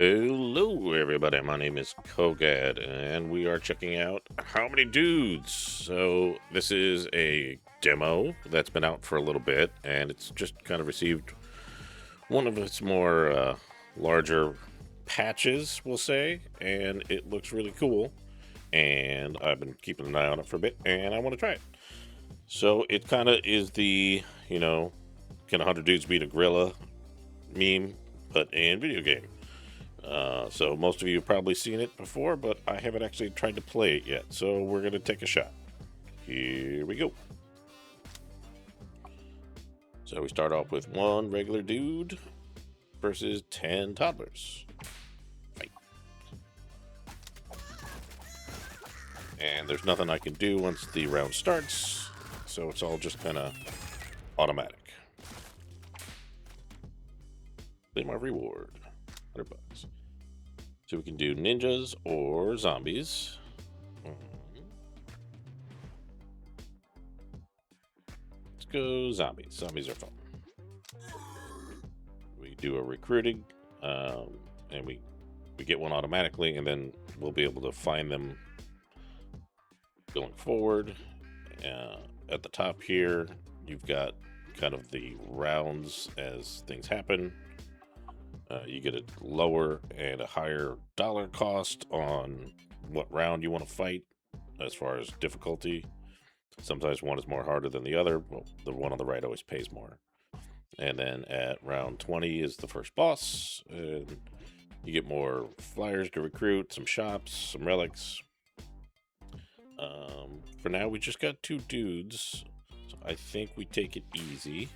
Hello, everybody. My name is Kogad, and we are checking out How Many Dudes. So, this is a demo that's been out for a little bit, and it's just kind of received one of its more larger patches, we'll say, and it looks really cool. And I've been keeping an eye on it for a bit, and I want to try it. So, it kind of is the can 100 dudes beat a gorilla meme, but in video game. So most of you have probably seen it before, but I haven't actually tried to play it yet. So we're going to take a shot. Here we go. So we start off with one regular dude versus 10 toddlers. Fight. And there's nothing I can do once the round starts. So it's all just kind of automatic. Claim my reward. $100. So we can do ninjas or zombies. Let's go zombies. Zombies are fun. We do a recruiting, and we get one automatically, and then we'll be able to find them going forward. At the top here, you've got kind of the rounds as things happen. You get a lower and a higher dollar cost on what round you want to fight as far as difficulty. Sometimes one is more harder than the other. Well, the one on the right always pays more. And then at round 20 is the first boss. And you get more flyers to recruit, some shops, some relics. For now, we just got two dudes. So I think we take it easy.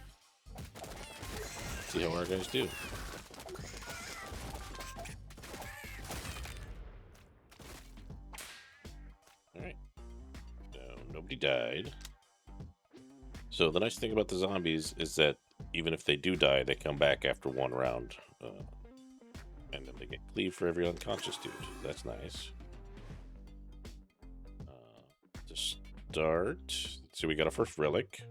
See how our guys do. Alright. So nobody died. So the nice thing about the zombies is that even if they do die, they come back after one round. And then they get cleaved for every unconscious dude. That's nice. To start, so we got our first relic.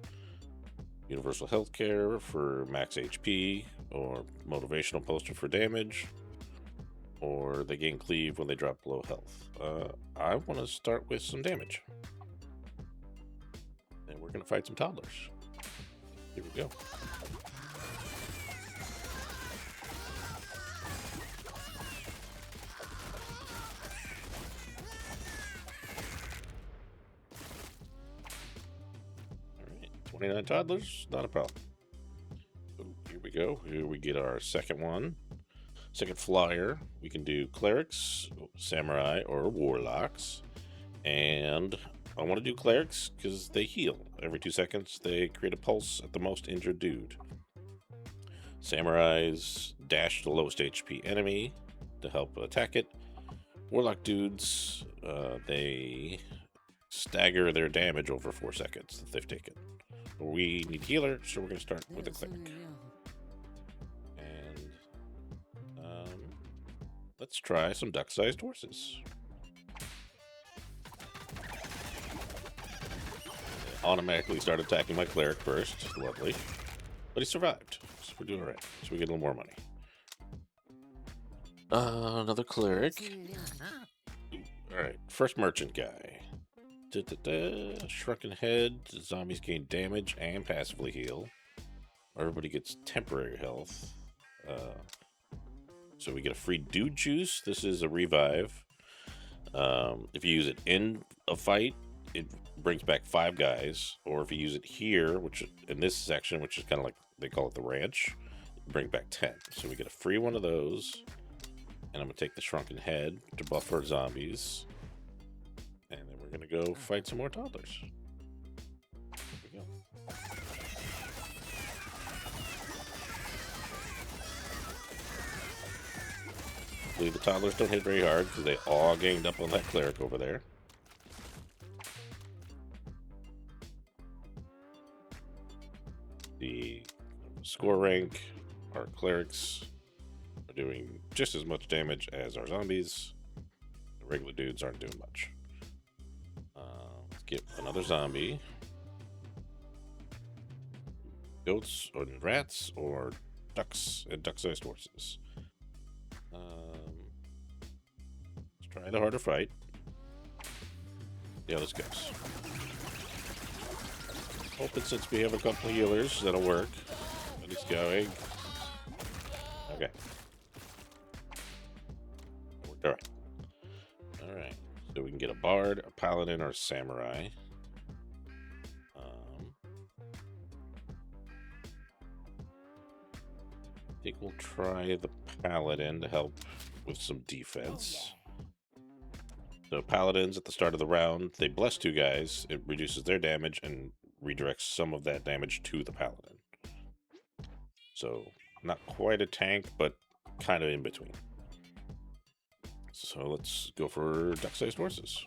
Universal healthcare for max HP, or motivational poster for damage, or they gain cleave when they drop below health. I want to start with some damage. And we're going to fight some toddlers. Here we go. Alright, 29 toddlers, not a problem. Ooh, here we go. Here we get our second one. Second flyer, we can do clerics, samurai, or warlocks. And I want to do clerics because they heal. Every 2 seconds, they create a pulse at the most injured dude. Samurais dash the lowest HP enemy to help attack it. Warlock dudes, they stagger their damage over 4 seconds that they've taken. We need healer, so we're going to start with a cleric. Let's try some duck-sized horses. Automatically start attacking my cleric first. Lovely. But he survived. So we're doing alright. So we get a little more money. Another cleric. Alright. First merchant guy. Shrunken head. Zombies gain damage and passively heal. Everybody gets temporary health. So we get a free dude juice. This is a revive. If you use it in a fight, it brings back 5 guys. Or if you use it here, which in this section, which is kind of like they call it the ranch, bring back 10. So we get a free one of those. And I'm gonna take the shrunken head to buff our zombies. And then we're gonna go fight some more toddlers. Here we go. The toddlers don't hit very hard because they all ganged up on that cleric over there. The score rank, our clerics are doing just as much damage as our zombies. The regular dudes aren't doing much. Let's get another zombie. Goats or rats or ducks and duck-sized horses. Kind of hard to fight. See how this goes. Hoping since we have a couple healers, that'll work. But it's going. Okay. Alright. Alright. So we can get a bard, a paladin, or a samurai. I think we'll try the paladin to help with some defense. So paladins at the start of the round, they bless 2 guys. It reduces their damage and redirects some of that damage to the paladin. So not quite a tank, but kind of in between. So let's go for duck-sized horses.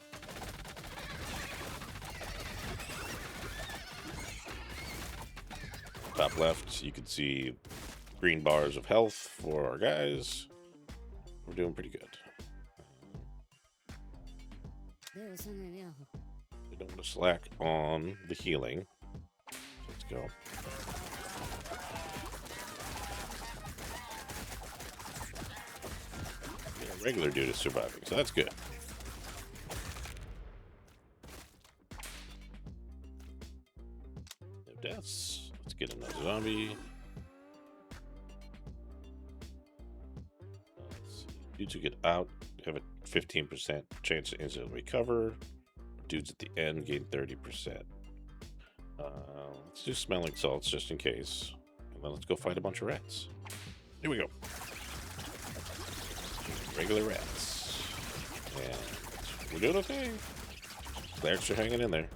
Top left, you can see green bars of health for our guys. We're doing pretty good. We don't want to slack on the healing. Let's go. Yeah, regular dude is surviving, so that's good. No deaths. Let's get another zombie. Let's see. Dudes who get out have a 15% chance to instantly recover. Dudes at the end gain 30%. Let's do smelling salts just in case. And then let's go fight a bunch of rats. Here we go. Regular rats. And we're doing okay. Clerics are hanging in there.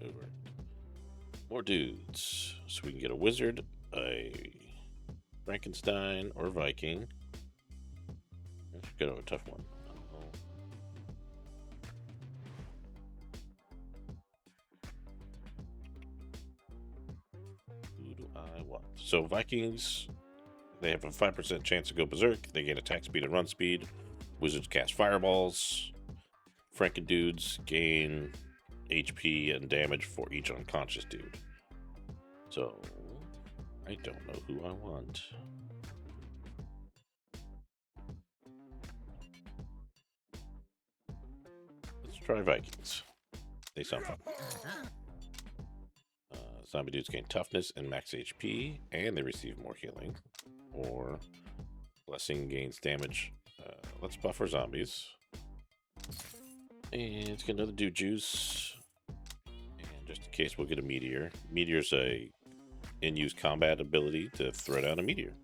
Over. More dudes. So we can get a wizard, a Frankenstein, or Viking. Let's go to a tough one. Who do I want? So Vikings, they have a 5% chance to go berserk. They gain attack speed and run speed. Wizards cast fireballs. Franken dudes gain HP and damage for each unconscious dude. So I don't know who I want. Let's try Vikings. They sound fun. Zombie dudes gain toughness and max HP, and they receive more healing. Or blessing gains damage. Let's buff our zombies. And let's get another dude juice. And just in case, we'll get a meteor. Meteor's a in-use combat ability to throw down a meteor.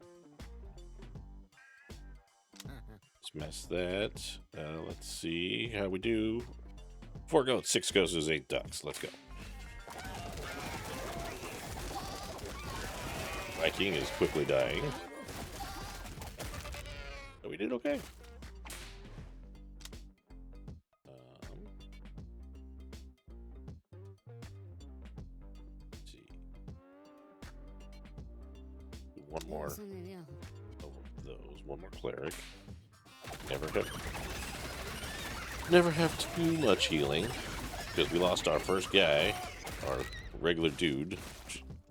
Let's mess that. Let's see how we do. 4 goats, 6 goats, 8 ducks. Let's go. Viking is quickly dying. But we did okay. Let's see. One more of those. One more cleric. Never have too much healing because we lost our first guy, our regular dude,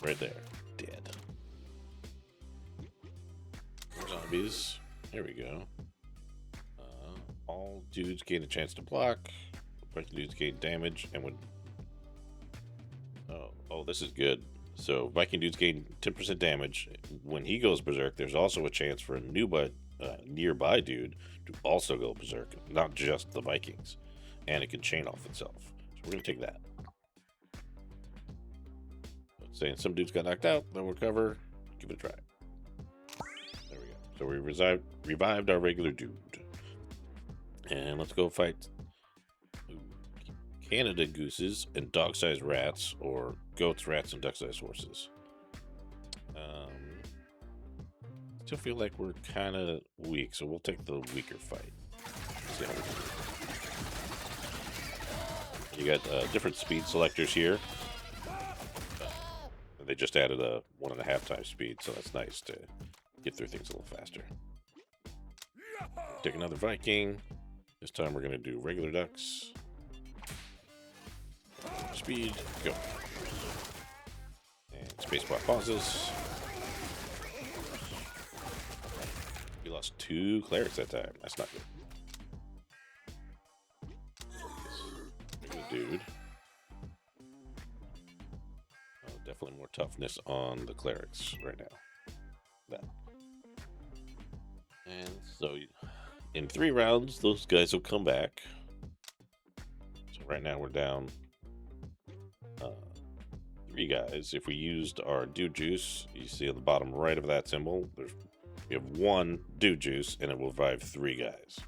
right there, dead. More zombies. There we go. All dudes gain a chance to block. Viking dudes gain damage, and when oh, this is good. So Viking dudes gain 10% damage. When he goes berserk, there's also a chance for a nearby dude to also go berserk, not just the Vikings, and it can chain off itself. So we're gonna take that. Saying some dudes got knocked out, they'll recover. Give it a try. There we go. So we revived our regular dude, and let's go fight Canada gooses and dog-sized rats, or goats, rats, and duck-sized horses. Still feel like we're kind of weak, so we'll take the weaker fight. See how we do. You got different speed selectors here. They just added a 1.5 times speed, so that's nice to get through things a little faster. Take another Viking. This time we're going to do regular ducks. Speed, go. And spacebar pauses. lost 2 clerics that time. That's not good. Dude. Definitely more toughness on the clerics right now. That. And so in 3 rounds, those guys will come back. So right now we're down 3 guys. If we used our dude juice, you see on the bottom right of that symbol, we have 1 dude juice and it will revive 3 guys.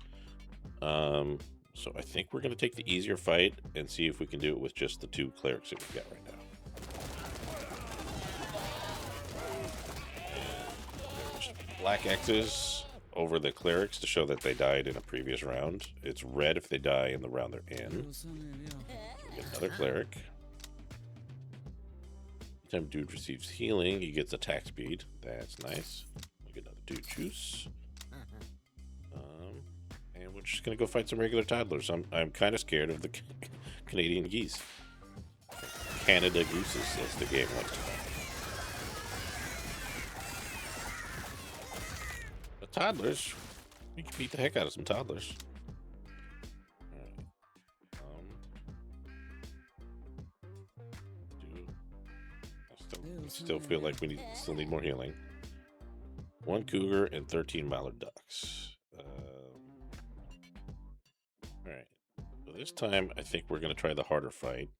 So I think we're going to take the easier fight and see if we can do it with just the 2 clerics that we've got right now. Black X's over the clerics to show that they died in a previous round. It's red if they die in the round they're in. So we get another cleric. Anytime dude receives healing, he gets attack speed. That's nice. We get another dude juice. And we're just gonna go fight some regular toddlers. I'm kind of scared of the Canadian geese. Canada gooses, as the game likes to call them. Toddlers, we can beat the heck out of some toddlers. I still feel like we still need more healing. 1 cougar and 13 mallard ducks. All right. So this time, I think we're going to try the harder fight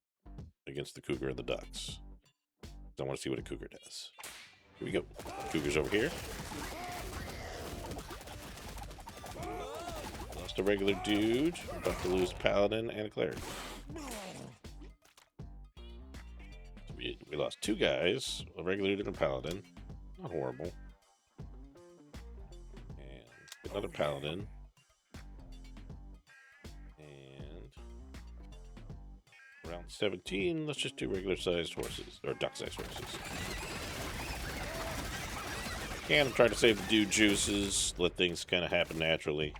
against the cougar and the ducks. I want to see what a cougar does. Here we go. Cougar's over here. Lost a regular dude. About to lose paladin and a cleric. We lost 2 guys, a regular dude and a paladin. Not horrible. And another paladin. And round 17, let's just do regular sized horses, or duck sized horses. Can try to save the dude juices, let things kind of happen naturally.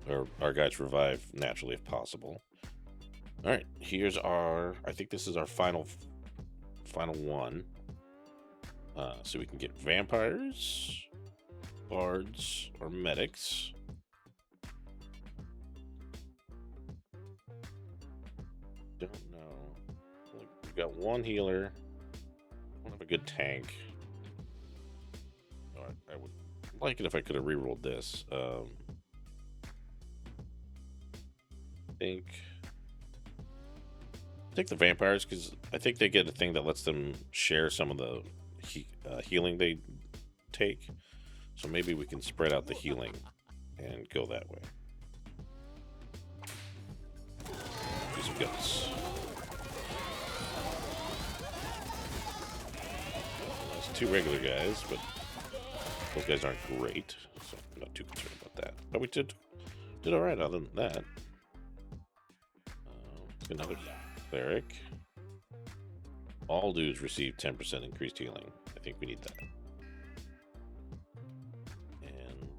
Or our guys revive naturally if possible. Alright, here's our, I think this is our final one. So we can get vampires, bards, or medics. Don't know. We've got 1 healer. I don't have a good tank. I would like it if I could have rerolled this. Take the vampires because I think they get a thing that lets them share some of the healing they take. So maybe we can spread out the healing and go that way. Do some guts. There's 2 regular guys, but those guys aren't great, so I'm not too concerned about that. But we did all right other than that. Another cleric. All dudes receive 10% increased healing. I think we need that. And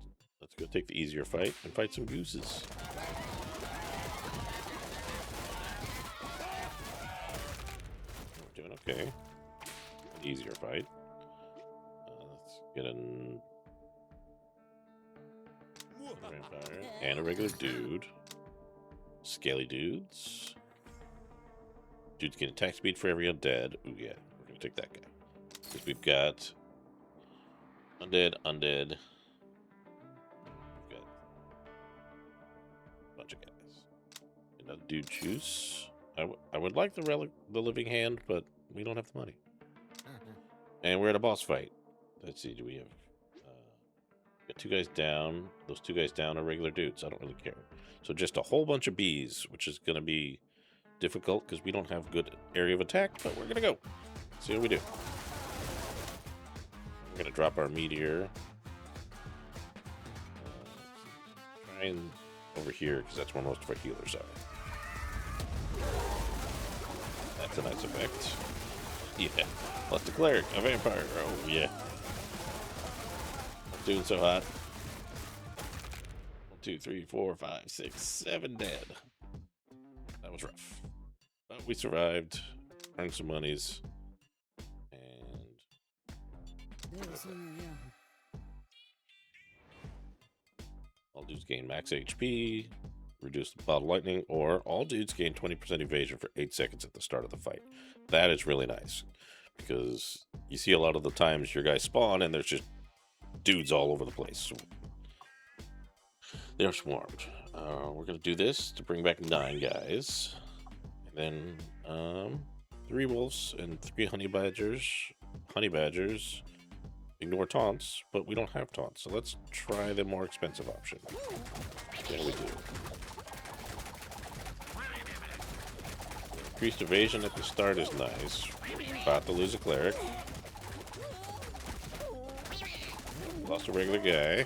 let's go take the easier fight and fight some gooses. We're doing okay. Easier fight. Let's get a vampire and a regular dude. Scaly dudes. Dudes get attack speed for every undead. Ooh, yeah. We're going to take that guy. Because we've got undead. We've got a bunch of guys. Another dude juice. I would like the living hand, but we don't have the money. And we're at a boss fight. Let's see. Do we have... got 2 guys down. Those 2 guys down are regular dudes. I don't really care. So just a whole bunch of bees, which is going to be difficult because we don't have good area of attack, but we're gonna go see what we do. We're gonna drop our meteor. Try and over here because that's where most of our healers are. That's a nice effect. Yeah, plus the cleric, a vampire. Oh yeah, I'm doing so hot. 1, 2, 3, 4, 5, 6, 7 dead. That was rough. But we survived, earned some monies, and All dudes gain max HP, reduce the bottle lightning, or all dudes gain 20% evasion for 8 seconds at the start of the fight. That is really nice, because you see a lot of the times your guys spawn and there's just dudes all over the place. They're swarmed. We're going to do this to bring back 9 guys. And then 3 wolves and 3 honey badgers. Honey badgers ignore taunts, but we don't have taunts, so let's try the more expensive option. Yeah, we do. Increased evasion at the start is nice. About to lose a cleric. Lost a regular guy.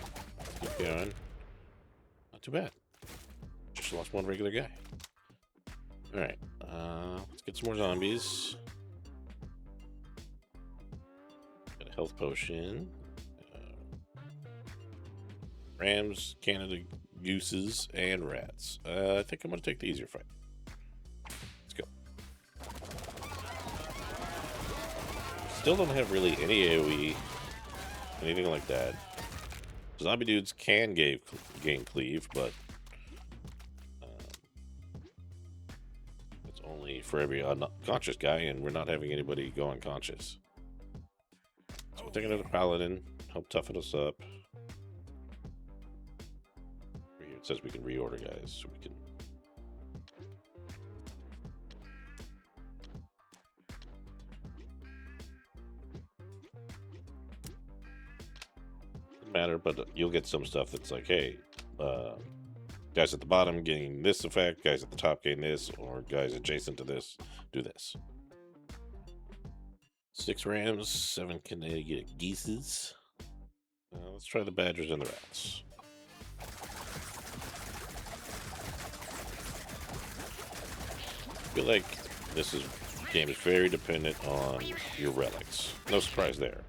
Keep going. Not too bad. Just lost 1 regular guy. Alright, let's get some more zombies. Got a health potion. Rams, Canada gooses, and rats. I think I'm going to take the easier fight. Let's go. Still don't have really any AoE, anything like that. Zombie dudes can gain cleave, but it's only for every unconscious guy, and we're not having anybody go unconscious. So we're taking another paladin, help toughen us up. Here it says we can reorder guys, so we can. Doesn't matter, but you'll get some stuff that's like, hey, guys at the bottom getting this effect, guys at the top getting this, or guys adjacent to this do this. 6 rams, 7 Canadian geeses. Let's try the badgers and the rats. I feel like this game is very dependent on your relics. No surprise there.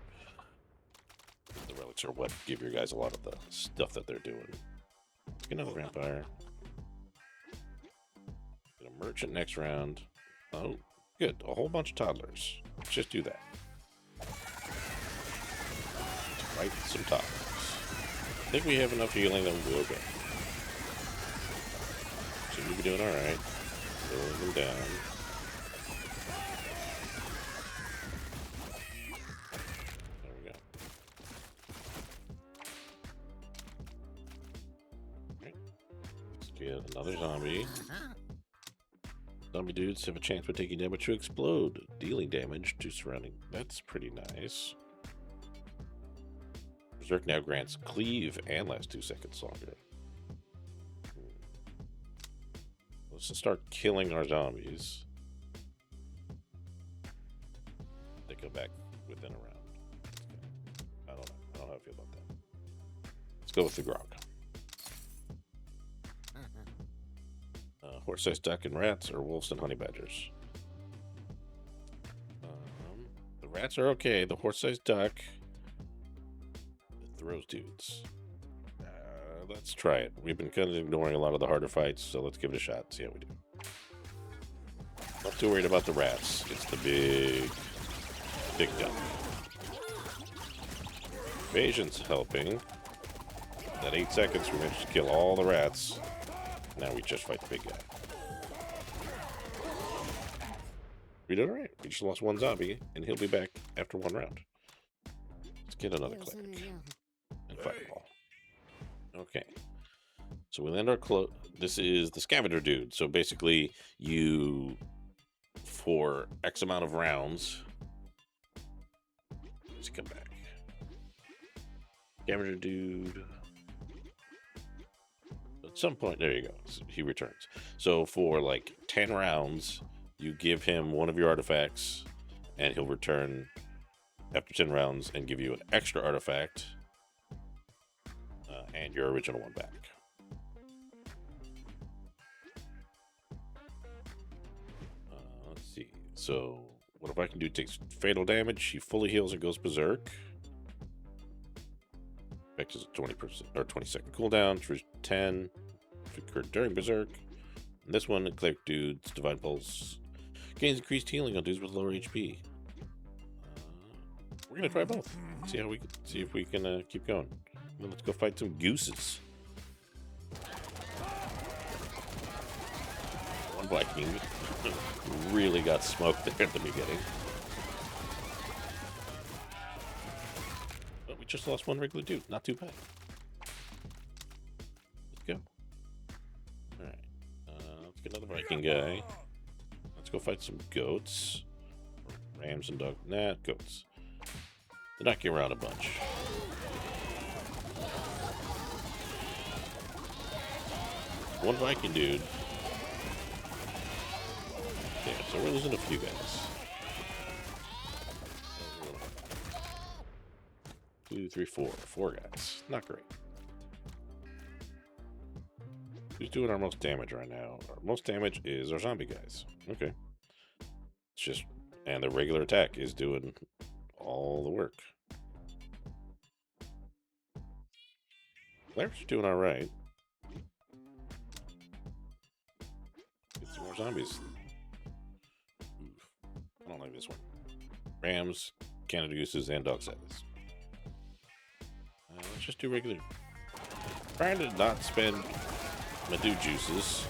The relics are what give your guys a lot of the stuff that they're doing. Get another vampire. Get a merchant next round. Oh, good. A whole bunch of toddlers. Let's just do that. Fight some toddlers. I think we have enough healing that we'll be okay. Seem to be doing alright. Slowing them down. There we go. Okay. Let's get another zombie. Zombie dudes have a chance of taking damage to explode, dealing damage to surrounding. That's pretty nice. Berserk now grants cleave and lasts 2 seconds longer. Let's just start killing our zombies. They come back within a round. I don't know. I don't know how I feel about that. Let's go with the grog. Horse-sized duck and rats, or wolves and honey badgers. The rats are okay. The horse-sized duck throws dudes. Let's try it. We've been kind of ignoring a lot of the harder fights, so let's give it a shot and see how we do. Not too worried about the rats. It's the big duck. Evasion's helping. That 8 seconds, we managed to kill all the rats. Now we just fight the big guy. We did alright. We just lost 1 zombie, and he'll be back after 1 round. Let's get another cleric and fight them all. Okay. So we land our this is the scavenger dude. So basically, you, for X amount of rounds, let's come back. Scavenger dude. At some point, there you go. So he returns. So for like 10 rounds, you give him one of your artifacts, and he'll return after 10 rounds and give you an extra artifact and your original one back. Let's see. So what if I can do? Takes fatal damage. He fully heals and goes berserk. Effect is a 20% or 20-second cooldown for 10. If occurred during berserk. And this one, cleric dudes, divine pulse gains increased healing on dudes with lower HP. We're gonna try both. See if we can keep going. Then let's go fight some gooses. One Viking really got smoked there at the beginning. But we just lost one regular dude. Not too bad. Let's go. Alright. Let's get another Viking guy. Let's go fight some goats. Rams and dogs. Nah, goats. They knock you around a bunch. One Viking dude. Yeah, so we're losing a few guys. 2, 3, 4. 4 guys. Not great. Who's doing our most damage right now? Our most damage is our zombie guys. Okay. It's just, and the regular attack is doing all the work. Claire's doing alright. Get some more zombies. Oof. I don't like this one. Rams, Canada gooses, and dog sizes. Let's just do regular. Trying to not spend my dude juices.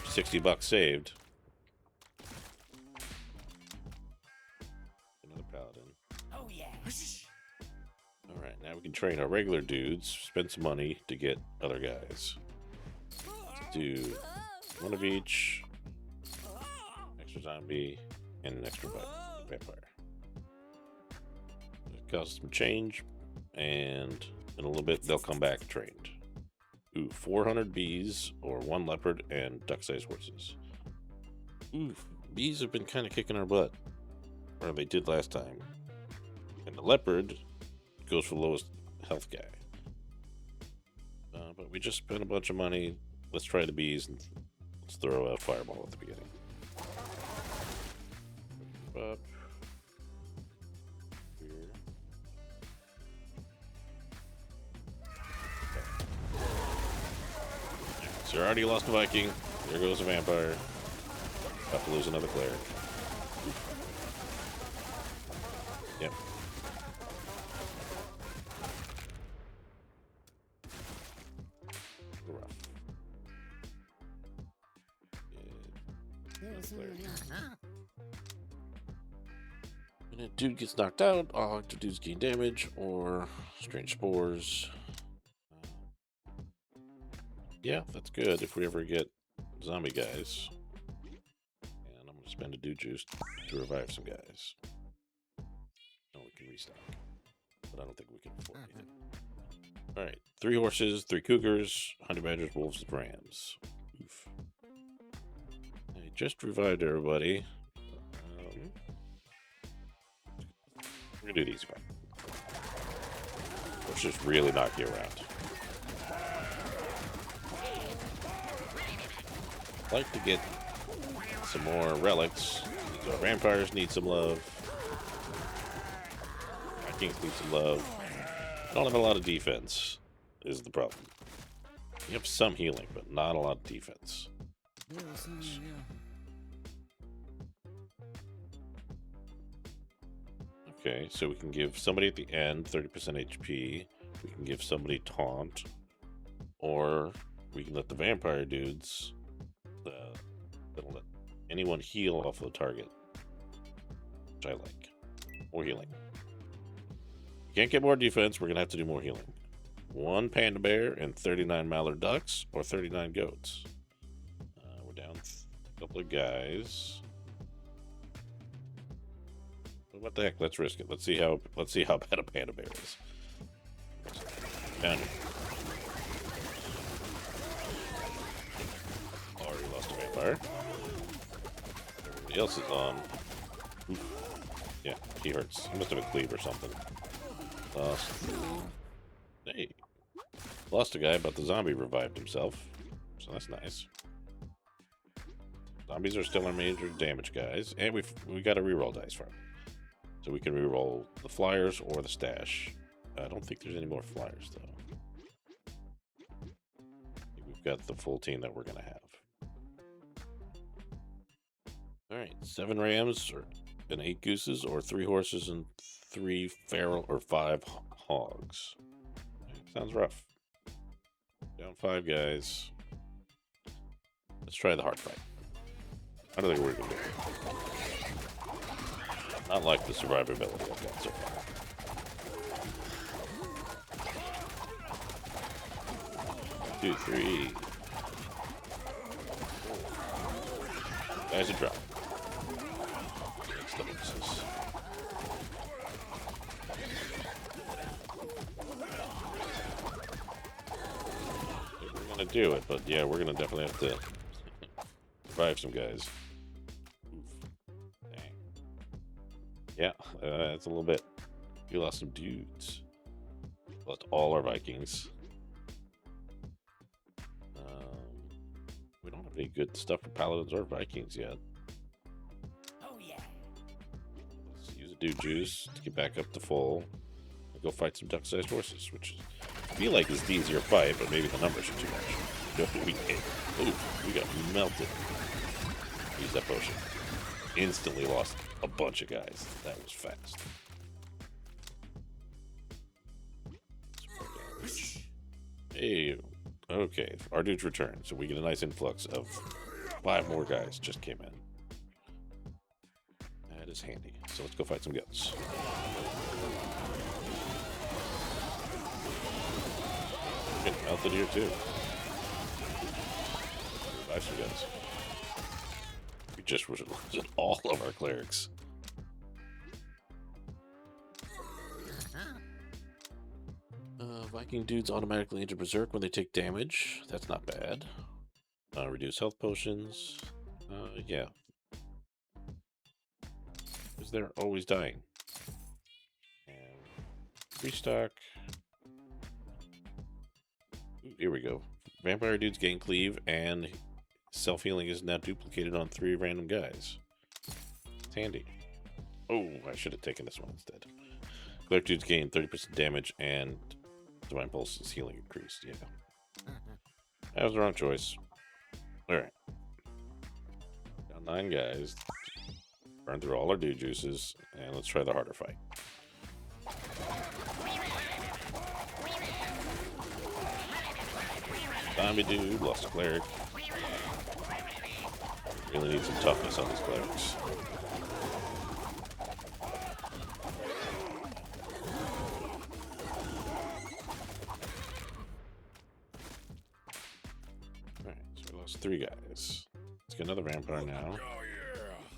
$60 saved. Another paladin. Oh yeah. All right, now we can train our regular dudes. Spend some money to get other guys. Let's do one of each. Extra zombie and an extra vampire. It costs some change, and in a little bit they'll come back trained. Ooh, 400 bees or 1 leopard and duck-sized horses. Ooh, bees have been kind of kicking our butt, or they did last time. And the leopard goes for the lowest health guy. But we just spent a bunch of money. Let's try the bees and let's throw a fireball at the beginning. Up. So already lost a Viking. There goes a vampire. About to lose another cleric. Yep. Rough. And a dude gets knocked out, all active dudes gain damage, or strange spores. Yeah, that's good if we ever get zombie guys. And I'm going to spend a dude juice to revive some guys. No, we can restock. But I don't think we can afford anything. Alright, 3 horses, 3 cougars, honey badgers, wolves, and rams. Oof. I just revived everybody. We're going to do these one. Let's just really knock you around. I'd like to get some more relics. Our vampires need some love. Vikings need some love. I don't have a lot of defense, is the problem. You have some healing, but not a lot of defense. Okay, so we can give somebody at the end 30% HP. We can give somebody taunt. Or we can let the vampire dudes... that'll let anyone heal off of the target, which I like. More healing. Can't get more defense, we're gonna have to do more healing. 1 panda bear and 39 mallard ducks, or 39 goats. We're down a couple of guys. What the heck? Let's risk it. Let's see how bad a panda bear is. Found it. Already lost a vampire. Everybody else is on. Oof. Yeah, he hurts. He must have a cleave or something. Lost. Hey. Lost a guy, but the zombie revived himself. So that's nice. Zombies are still our major damage guys. And we got a reroll dice for him. So we can reroll the flyers or the stash. I don't think there's any more flyers, though. I think we've got the full team that we're going to have. Alright, 7 rams and 8 gooses, or 3 horses and 3 feral or 5 hogs. Sounds rough. Down 5 guys. Let's try the hard fight. I don't think we're gonna do it. Not like the survivability I've got so far. 2, 3. Guys, a drop. That's the basis. We're gonna do it, but yeah, we're gonna definitely have to revive some guys. Oof. Dang. Yeah, that's a little bit. We lost some dudes. Lost all our Vikings. We don't have any good stuff for Paladins or Vikings yet. Oh yeah. Let's use a dude juice to get back up to full. And go fight some duck-sized horses, which I feel like is the easier fight, but maybe the numbers are too much. We got melted. Use that potion. Instantly lost a bunch of guys. That was fast. Hey, okay. Our dudes return, so we get a nice influx of 5 more guys just came in. That is handy. So let's go fight some goats. We're getting melted here too. Revive some guys. We just was all of our clerics. Viking dudes automatically enter berserk when they take damage. That's not bad. Reduce health potions. Yeah. Because they're always dying. And restock. Ooh, here we go. Vampire dudes gain cleave, and self-healing is now duplicated on 3 random guys. It's handy. Oh, I should have taken this one instead. Cleric dudes gain 30% damage, and Divine Pulse's healing increased. Yeah. That was the wrong choice. Alright. Down 9 guys. Burn through all our dude juices, and let's try the harder fight. Zombie dude, lost a cleric. Really need some toughness on these clerics. Alright, so we lost 3 guys. Let's get another vampire now.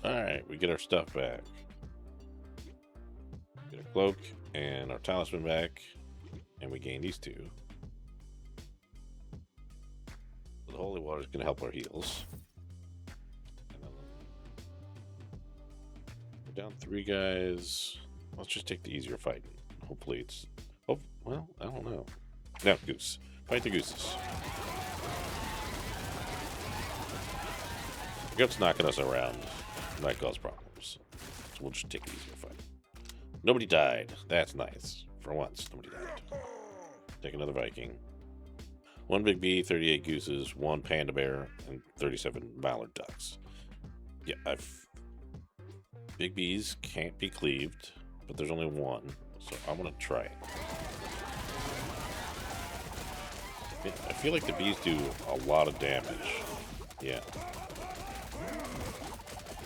Alright, we get our stuff back. Get our cloak and our talisman back. And we gain these 2. The holy water is going to help our heals. And then we're down 3 guys. Let's just take the easier fight. Hopefully it's... Oh, well, I don't know. Now, goose. Fight the gooses. The goat's knocking us around. Might cause problems. So we'll just take the easier fight. Nobody died. That's nice. For once, nobody died. Take another Viking. 1 big bee, 38 gooses, 1 panda bear, and 37 mallard ducks. Yeah, big bees can't be cleaved, but there's only 1, so I want to try it. I feel like the bees do a lot of damage. Yeah.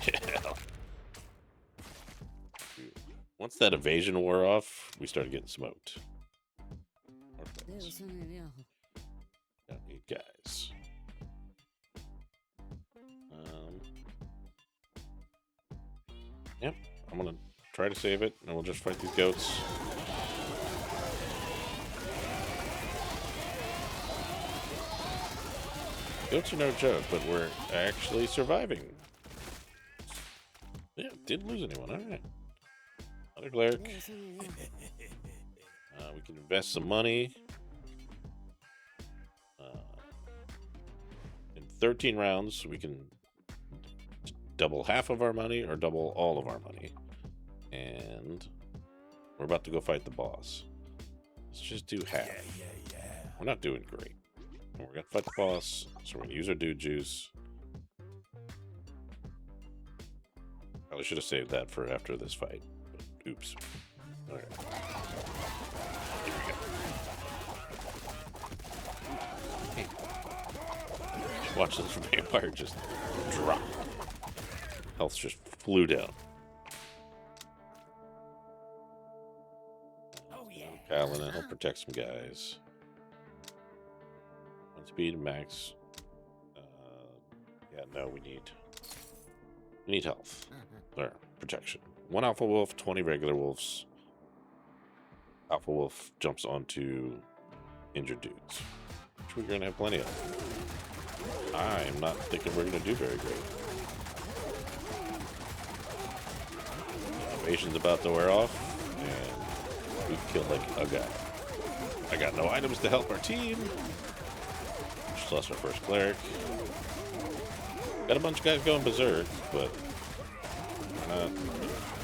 Yeah. Once that evasion wore off, we started getting smoked. Got 8 guys. Yep, I'm gonna try to save it, and we'll just fight these goats. Goats are no joke, but we're actually surviving. Yeah, didn't lose anyone. All right. Another cleric. We can invest some money. In 13 rounds, we can double half of our money or double all of our money. And we're about to go fight the boss. Let's just do half. We're not doing great. And we're going to fight the boss, so we're going to use our dude juice. Probably should have saved that for after this fight. But oops. All right. Here we go. Watch this vampire just drop. Health just flew down. Oh yeah. Paladin, he'll protect some guys. On speed, max. Yeah, no, we need health. There, protection. 1 alpha wolf, 20 regular wolves. Alpha wolf jumps onto injured dudes, which we're gonna have plenty of. I'm not thinking we're gonna do very great. Invasion's about to wear off, and we've killed like a guy. I got no items to help our team. Just lost our first cleric. Got a bunch of guys going berserk, but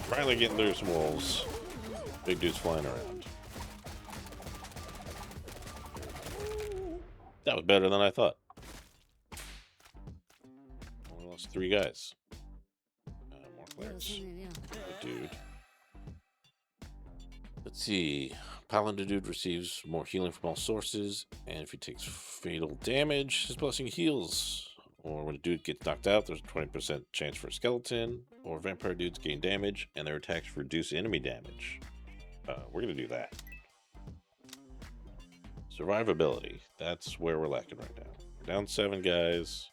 finally getting through some walls. Big dudes flying around. That was better than I thought. Only lost 3 guys. More clerics. Good dude. Let's see. Paladin dude receives more healing from all sources, and if he takes fatal damage, his blessing heals. Or when a dude gets knocked out, there's a 20% chance for a skeleton. Or vampire dudes gain damage, and their attacks reduce enemy damage. We're going to do that. Survivability. That's where we're lacking right now. We're down 7 guys.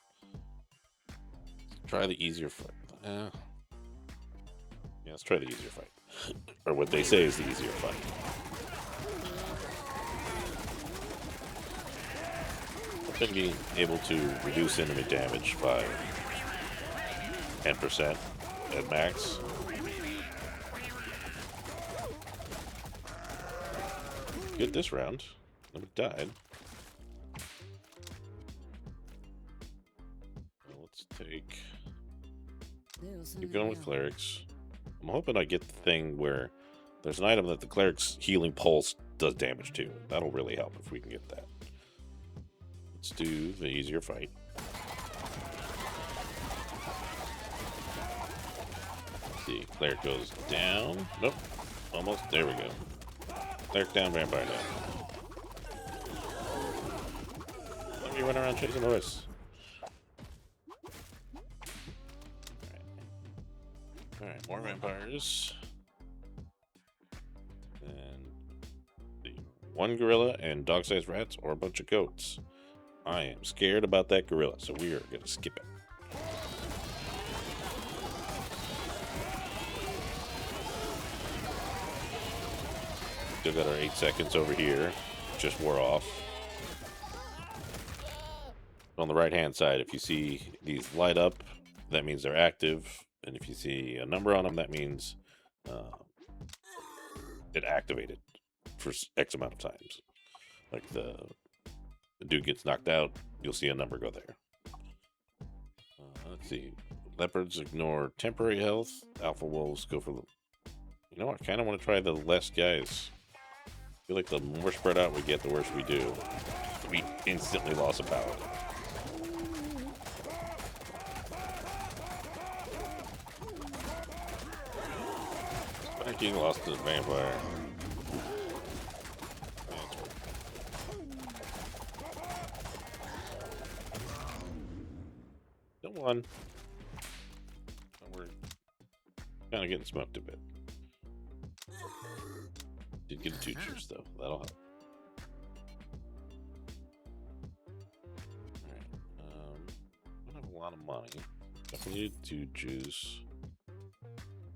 Try the easier fight. Yeah, let's try the easier fight. Or what they say is the easier fight. I've been able to reduce enemy damage by 10% at max. Good this round. Nobody died. Well, let's keep going with clerics. I'm hoping I get the thing where there's an item that the cleric's healing pulse does damage to. That'll really help if we can get that. Let's do the easier fight. Let's see, cleric goes down. Nope. Almost. There we go. Cleric down, vampire down. Let me run around chasing the horse. Alright, more vampires. And the 1 gorilla and dog-sized rats or a bunch of goats. I am scared about that gorilla, so we are going to skip it. Still got our 8 seconds over here. Just wore off. On the right-hand side, if you see these light up, that means they're active. And if you see a number on them, that means it activated for X amount of times. Like the dude gets knocked out, you'll see a number go there. Let's see. Leopards ignore temporary health. Alpha wolves go for the... You know, I kind of want to try the less guys. I feel like the more spread out we get, the worse we do. We instantly lost a paladin. Viking lost to the vampire. Still won. We're kind of getting smoked a bit. Did get a 2 cheers though. That'll help. Alright. I don't have a lot of money. Definitely need 2 juice.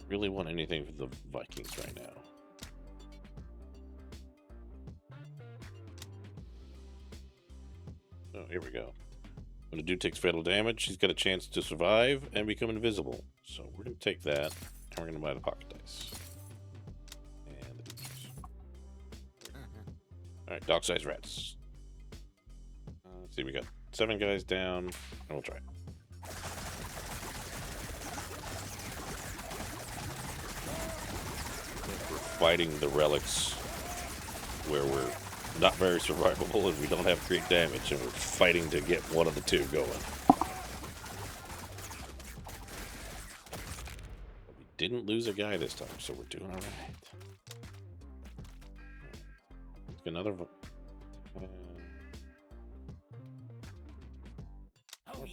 Really want anything for the Vikings right now. Oh, here we go. When a dude takes fatal damage, he's got a chance to survive and become invisible. So we're going to take that, and we're going to buy the pocket dice. And the deuces. Alright, dog-sized rats. Let's see, we got 7 guys down, and we'll try it. Fighting the relics where we're not very survivable and we don't have great damage, and we're fighting to get one of the 2 going. We didn't lose a guy this time, so we're doing all right. Another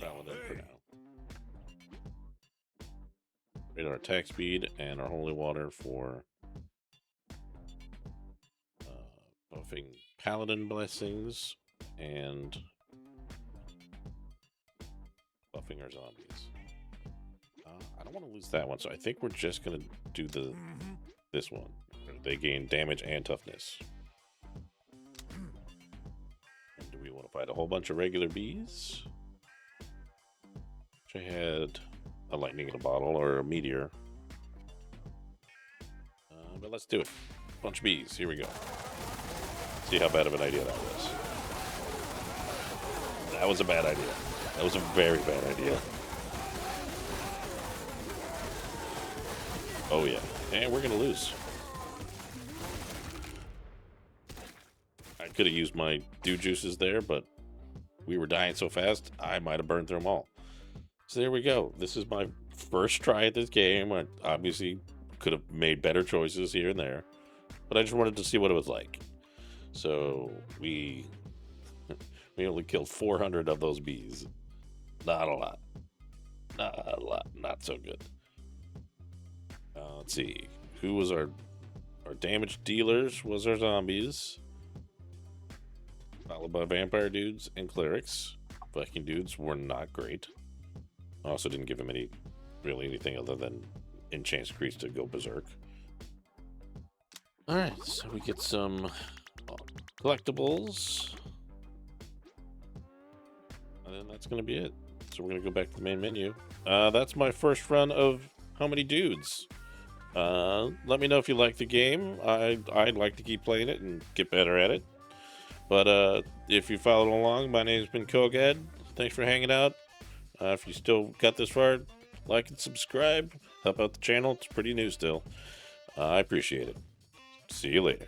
Paladin for now. Rate our attack speed and our holy water for buffing Paladin blessings and buffing our zombies. I don't want to lose that one, so I think we're just gonna do this one. They gain damage and toughness. And do we want to fight a whole bunch of regular bees? Which I had a lightning in a bottle or a meteor. But let's do it. Bunch of bees. Here we go. See how bad of an idea that was. That was a bad idea. That was a very bad idea. Oh yeah. And we're gonna lose. I could have used my dew juices there, but we were dying so fast, I might have burned through them all. So there we go. This is my first try at this game. I obviously could have made better choices here and there, but I just wanted to see what it was like. So we only killed 400 of those bees. Not a lot. Not a lot. Not so good. Let's see. Who was our damage dealers? Was our zombies, followed by vampire dudes and clerics. Viking dudes were not great. I also didn't give him anything other than enchant screech to go berserk. Alright, so we get some collectibles. And then that's going to be it. So we're going to go back to the main menu. That's my first run of How Many Dudes? Let me know if you like the game. I'd like to keep playing it and get better at it. But if you followed along, my name's been Kogad. Thanks for hanging out. If you still got this far, like and subscribe. Help out the channel. It's pretty new still. I appreciate it. See you later.